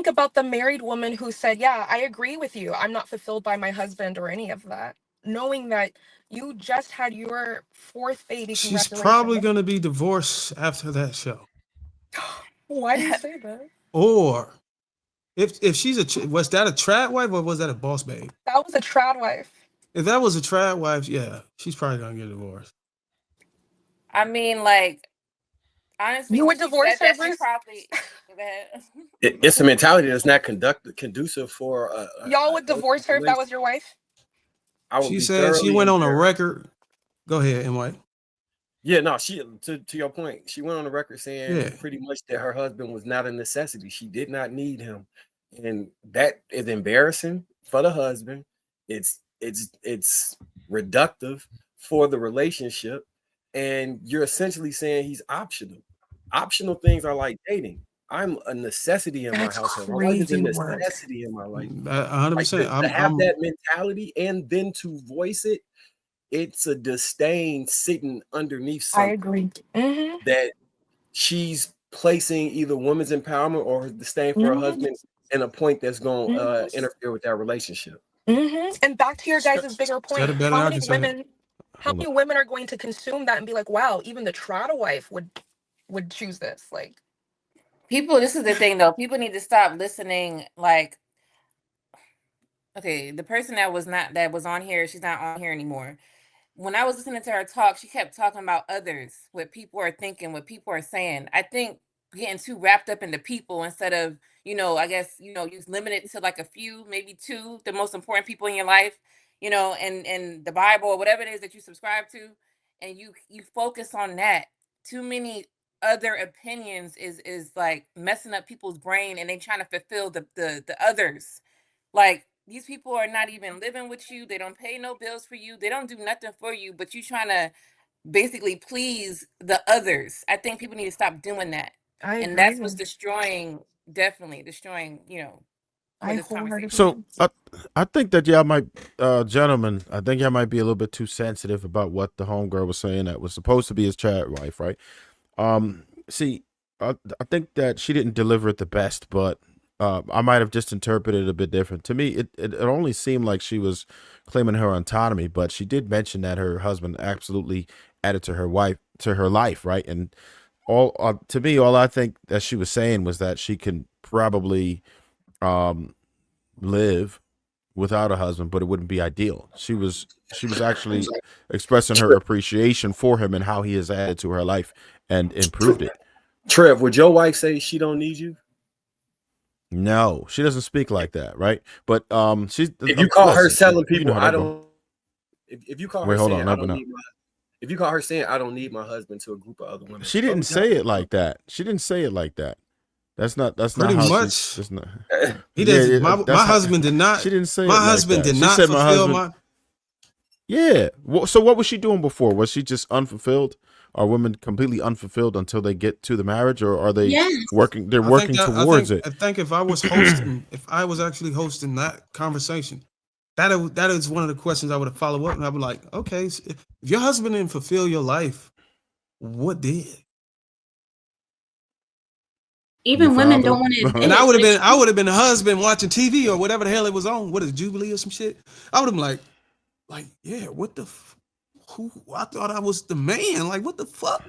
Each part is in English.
think about the married woman who said, yeah, I agree with you. I'm not fulfilled by my husband or any of that. Knowing that you just had your fourth baby. She's Congratulations. probably going to be divorced after that show. Why do you say that? Or if she's was that a trad wife or was that a boss babe? That was a trad wife. If that was a trad wife, yeah, she's probably going to get divorced. I mean, like, honestly, you would divorce her, Bruce? Probably. It's a mentality that's not conducive for. Y'all would divorce her if that was your wife? She said she went on a record. Go ahead, NY. Yeah, no, she to your point, she went on the record saying pretty much that her husband was not a necessity. She did not need him, and that is embarrassing for the husband. It's reductive for the relationship, and you're essentially saying he's optional. Optional things are like dating. I'm a necessity in my household. My wife is a necessity in my life. 100%. To have that mentality and then to voice it, it's a disdain sitting underneath something. I agree. That she's placing either women's empowerment or disdain for her husband in a point that's going to interfere with that relationship. And back to your guys' bigger point, how many women are going to consume that and be like, wow, even the trad wife would choose this? Like, people, this is the thing though, people need to stop listening. Like, okay, the person that was on here, she's not on here anymore. When I was listening to her talk, she kept talking about others, what people are thinking, what people are saying. I think getting too wrapped up in the people instead of, I guess, you limit it to like a few, maybe two, the most important people in your life, and the Bible or whatever it is that you subscribe to, and you focus on that. Too many other opinions is like messing up people's brain, and they trying to fulfill the others. Like, these people are not even living with you. They don't pay no bills for you. They don't do nothing for you, but you trying to basically please the others. I think people need to stop doing that. And that's what's definitely destroying, this conversation. So I think that y'all might, gentlemen, I think y'all might be a little bit too sensitive about what the homegirl was saying that was supposed to be his chat wife, right? See, I think that she didn't deliver it the best, but I might have just interpreted it a bit different. To me, it only seemed like she was claiming her autonomy, but she did mention that her husband absolutely added to her life, right? And to me, all I think that she was saying was that she can probably live without a husband, but it wouldn't be ideal. She was actually expressing her appreciation for him and how he has added to her life and improved it. Trev, would your wife say she don't need you? No, she doesn't speak like that, right? But she's. If you call her selling people, I don't. If you call her saying I don't need my, if you call her saying I don't need my husband to a group of other women, she didn't say it like that. She didn't say it like that. That's not pretty how much. Not, he did. My husband did not. She didn't say my it husband like did not fulfill my. Yeah. So what was she doing before? Was she just unfulfilled? Are women completely unfulfilled until they get to the marriage, or are they working? They're working towards it. I think if I was hosting, if I was actually hosting that conversation, that is one of the questions I would have followed up, and I'd be like, okay, so if your husband didn't fulfill your life, what did? Even women don't want to admit. And I would have been a husband watching TV or whatever the hell it was on. What is Jubilee or some shit? I would have been like, yeah, what the. Who I thought I was the man. Like, what the fuck?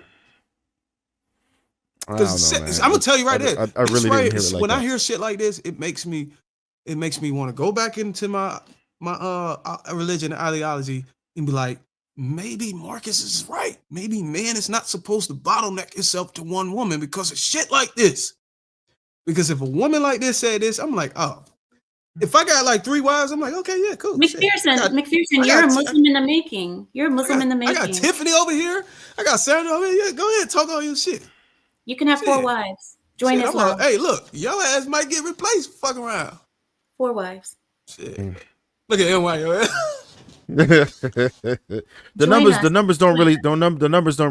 Because I'm gonna tell you right there. I really didn't hear it like when that. I hear shit like this, it makes me want to go back into my religion and ideology and be like, maybe Marcus is right. Maybe man is not supposed to bottleneck itself to one woman because of shit like this. Because if a woman like this said this, I'm like, oh. If I got like 3 wives, I'm like, okay, yeah, cool. McPherson, you're a Muslim in the making. You're a Muslim in the making. I got Tiffany over here. I got Sandra over here. Yeah, go ahead, talk all your shit. You can have 4 wives. Join Islam. Hey, look, your ass might get replaced. Fuck around. 4 wives. Shit. Look at NY. The numbers don't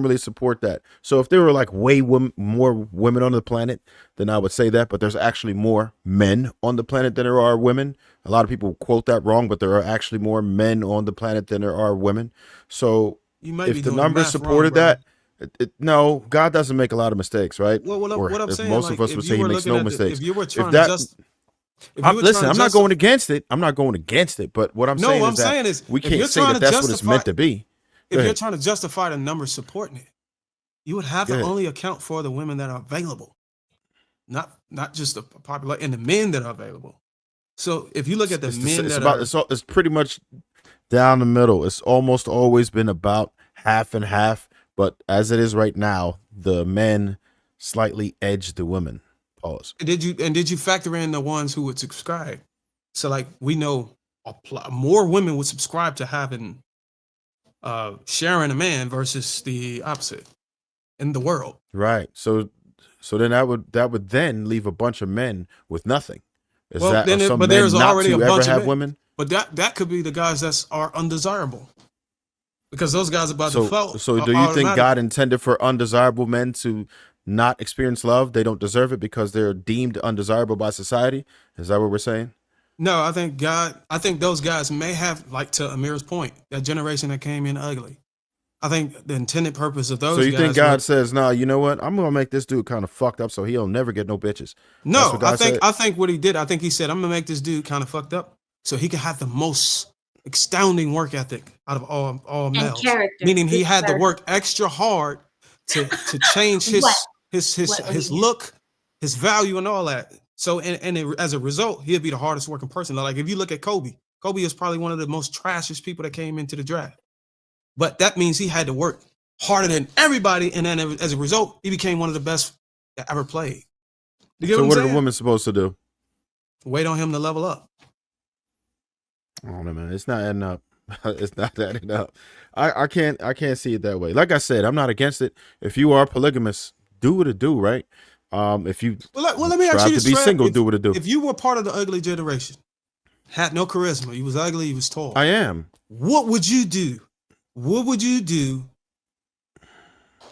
really support that. So if there were like more women on the planet, then I would say that, but there's actually more men on the planet than there are women. A lot of people quote that wrong, but there are actually more men on the planet than there are women. So if the numbers supported that, no, God doesn't make a lot of mistakes, right? Well, what I'm saying, most of us would say he makes no mistakes. If you were trying Listen, I'm not going against it. I'm not going against it. But what I'm saying is we can't say that that's what it's meant to be. If you're trying to justify the numbers supporting it, you would have to only account for the women that are available, not just the popular and the men that are available. So if you look at the men it's pretty much down the middle. It's almost always been about half and half. But as it is right now, the men slightly edge the women. Pause. Did you factor in the ones who would subscribe? So like we know more women would subscribe to having sharing a man versus the opposite in the world. Right. So then that would then leave a bunch of men with nothing. There's already a bunch of women. But that could be the guys that are undesirable. Because those guys are by default. So do you think God intended for undesirable men to not experience love? They don't deserve it because they're deemed undesirable by society? Is that what we're saying? No, I think those guys may have, like to Amir's point, that generation that came in ugly. I think the intended purpose of those guys. So you think God says, "No, you know what? I'm gonna make this dude kind of fucked up so he'll never get no bitches." No, I think what he did, I think he said, "I'm gonna make this dude kind of fucked up so he can have the most astounding work ethic out of all males." Meaning he had to work extra hard to change his look, his value, and all that. So and as a result, he'll be the hardest working person. Like if you look at Kobe is probably one of the most trashiest people that came into the draft. But that means he had to work harder than everybody, and then as a result, he became one of the best that ever played. So what are the women supposed to do? Wait on him to level up. I don't know, man. It's not adding up. It's not adding up. I can't see it that way. Like I said, I'm not against it. If you are polygamous, do what it do, right? If you let me ask you this, to be single, do what it do. If you were part of the ugly generation, had no charisma, you was ugly, you was tall. I am. What would you do? What would you do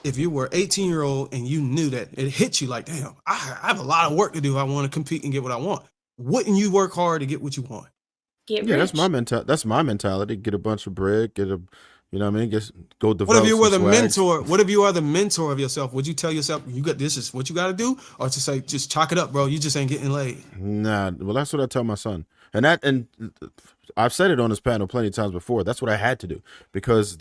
if you were 18-year-old and you knew that it hit you like, damn, I have a lot of work to do if I want to compete and get what I want? Wouldn't you work hard to get what you want? Get rich. That's my mentality. Get a bunch of bread, you know what I mean? Just go develop. What if you were the mentor? What if you are the mentor of yourself? Would you tell yourself this is what you got to do, or to say just chalk it up, bro? You just ain't getting laid. Nah, well that's what I tell my son, and I've said it on this panel plenty of times before. That's what I had to do because,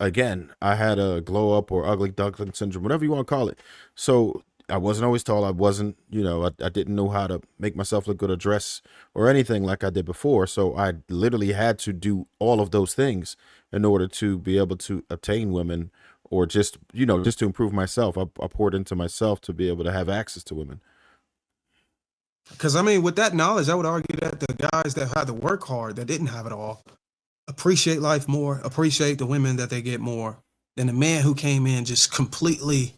again, I had a glow up or ugly duckling syndrome, whatever you want to call it. So I wasn't always tall. I wasn't, I didn't know how to make myself look good or dress or anything like I did before. So I literally had to do all of those things in order to be able to obtain women or just to improve myself. I poured into myself to be able to have access to women. Because, I mean, with that knowledge, I would argue that the guys that had to work hard, that didn't have it all, appreciate life more, appreciate the women that they get more than the man who came in just completely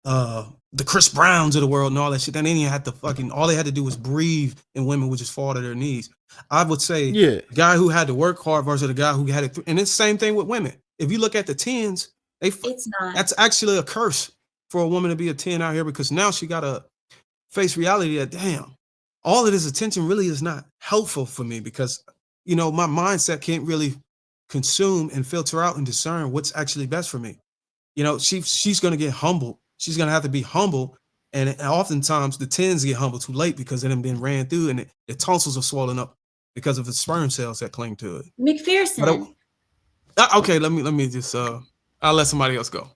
the Chris Browns of the world and all that shit. Then they didn't have to all they had to do was breathe and women would just fall to their knees. I would say the guy who had to work hard versus the guy who had it. And it's the same thing with women. If you look at the 10s, it's not. That's actually a curse for a woman to be a 10 out here because now she got to face reality that, damn, all of this attention really is not helpful for me because, my mindset can't really consume and filter out and discern what's actually best for me. She's going to get humbled. She's going to have to be humble. And oftentimes the 10s get humbled too late because it done been ran through and the tonsils are swollen up because of the sperm cells that cling to it. McPherson. Okay, let me just, I'll let somebody else go.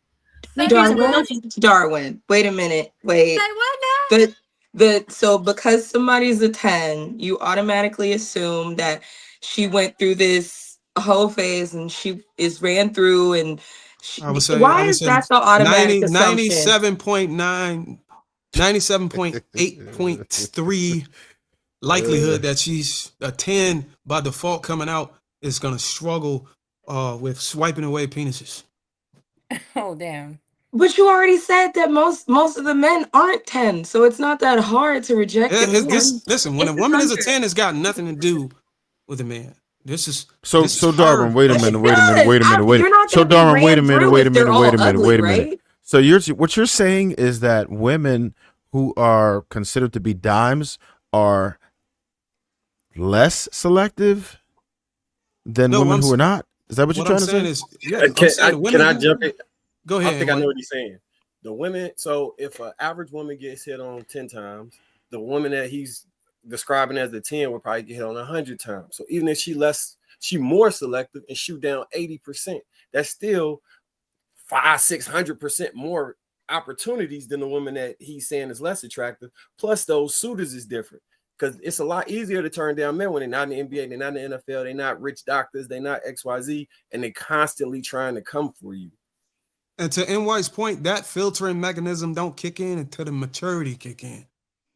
Darwin. Wait a minute. Wait. So because somebody's a 10, you automatically assume that she went through this whole phase and she is ran through and why is that so automatic? 97.8.3 likelihood that she's a 10 by default coming out is going to struggle with swiping away penises. Oh, damn. But you already said that most of the men aren't 10, so it's not that hard to reject them. Listen, when a woman is a 10, it's got nothing to do with a man. So Darwin, wait a minute. So Darwin, wait a minute. So what you're saying is that women who are considered to be dimes are less selective than women who are not? Is that what you're trying to say? Can I jump in? Go ahead. I think I know what he's saying. The women, so if an average woman gets hit on 10 times, the woman that he's describing as a 10 would probably get hit on 100 times. So even if she more selective and shoot down 80%, that's still 500-600% more opportunities than the woman that he's saying is less attractive. Plus those suitors is different, because it's a lot easier to turn down men when they're not in the NBA, they're not in the NFL, they're not rich doctors, they're not XYZ, and they're constantly trying to come for you. And to NY's point, that filtering mechanism don't kick in until the maturity kick in.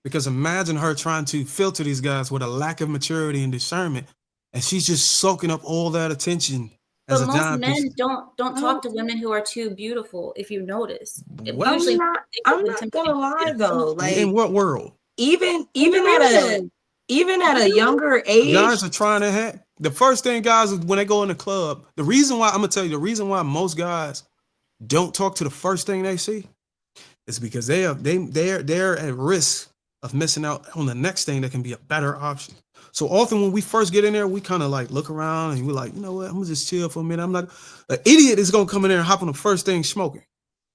Because imagine her trying to filter these guys with a lack of maturity and discernment, and she's just soaking up all that attention. But most men don't talk to women who are too beautiful. If you notice, well, I'm not gonna lie though. Like, in what world? Even at a younger age, guys are trying to have the first thing guys when they go in the club. The reason why I'm gonna tell you the reason why most guys don't talk to the first thing they see is because they're at risk of missing out on the next thing that can be a better option. So often when we first get in there, we kind of like look around and we're like, you know what, I'm gonna just chill for a minute. I'm not an idiot is gonna come in there and hop on the first thing smoking.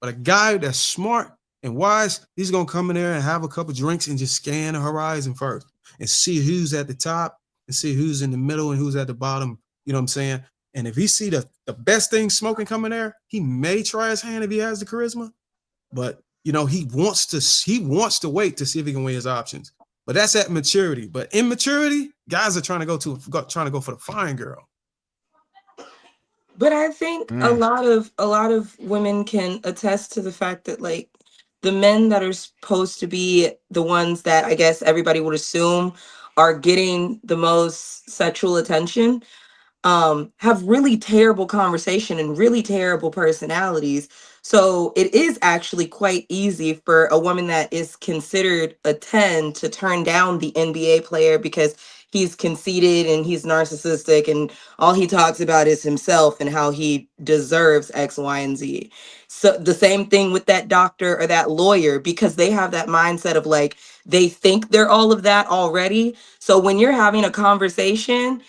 But a guy that's smart and wise, he's gonna come in there and have a couple drinks and just scan the horizon first and see who's at the top and see who's in the middle and who's at the bottom. You know what I'm saying? And if he see the best thing smoking coming there, he may try his hand if he has the charisma. But you know, he wants to wait to see if he can weigh his options. But that's at maturity. But immaturity, guys are trying to go for the fine girl. But I think a lot of women can attest to the fact that like the men that are supposed to be the ones that I guess everybody would assume are getting the most sexual attention have really terrible conversation and really terrible personalities. So it is actually quite easy for a woman that is considered a 10 to turn down the NBA player because he's conceited and he's narcissistic and all he talks about is himself and how he deserves X, Y, and Z. So the same thing with that doctor or that lawyer, because they have that mindset of like, they think they're all of that already. So when you're having a conversation,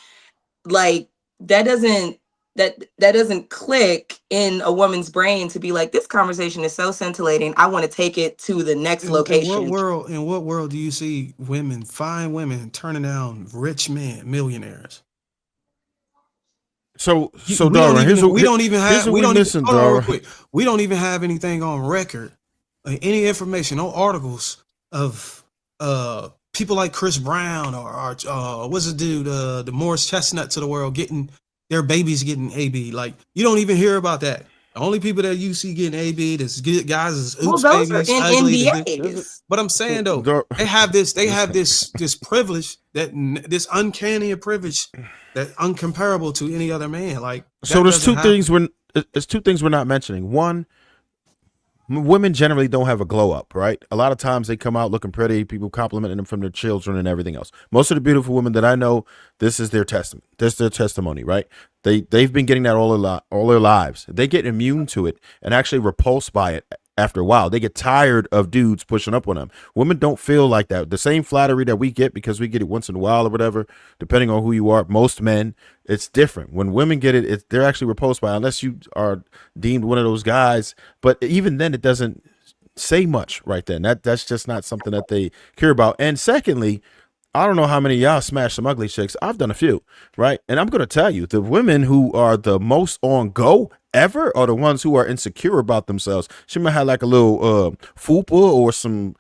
like that doesn't click in a woman's brain to be like, this conversation is so scintillating, I want to take it to the next location. In what world do you see fine women turning down rich men, millionaires? So Darwin, we don't even have anything on record, any information, no articles of people like Chris Brown or what's the dude, the Morris Chestnuts of the world getting their babies getting AB. Like, you don't even hear about that. The only people that you see getting AB, this guys is oops those babies, are in NBAs. But I'm saying though, they have this privilege, this uncanny privilege that uncomparable to any other man. Like, so there's two things we're not mentioning. One, women generally don't have a glow up, right? A lot of times they come out looking pretty, people complimenting them from their children and everything else. Most of the beautiful women that I know, this is their testament. That's their testimony, right? They've been getting that all their lives. They get immune to it and actually repulsed by it after a while. They get tired of dudes pushing up on them. Women don't feel like that. The same flattery that we get because we get it once in a while or whatever, depending on who you are, most men, it's different. When women get it, they're actually repulsed by it, unless you are deemed one of those guys. But even then, it doesn't say much right then. That's just not something that they care about. And secondly, I don't know how many of y'all smash some ugly chicks. I've done a few, right? And I'm going to tell you, the women who are the most on go ever are the ones who are insecure about themselves. She might have like a little fupa or something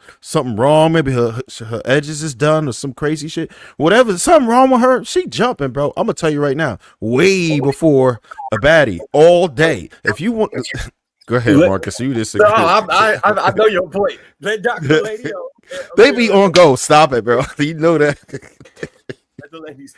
wrong. Maybe her edges is done or some crazy shit. Whatever, something wrong with her, she jumping, bro. I'm going to tell you right now, way before a baddie, all day. If you want... Go ahead, Marcus. You disagree. No, I know your point. Let Dr. Lady know. They be on go. Stop it, bro. You know that. Let the ladies.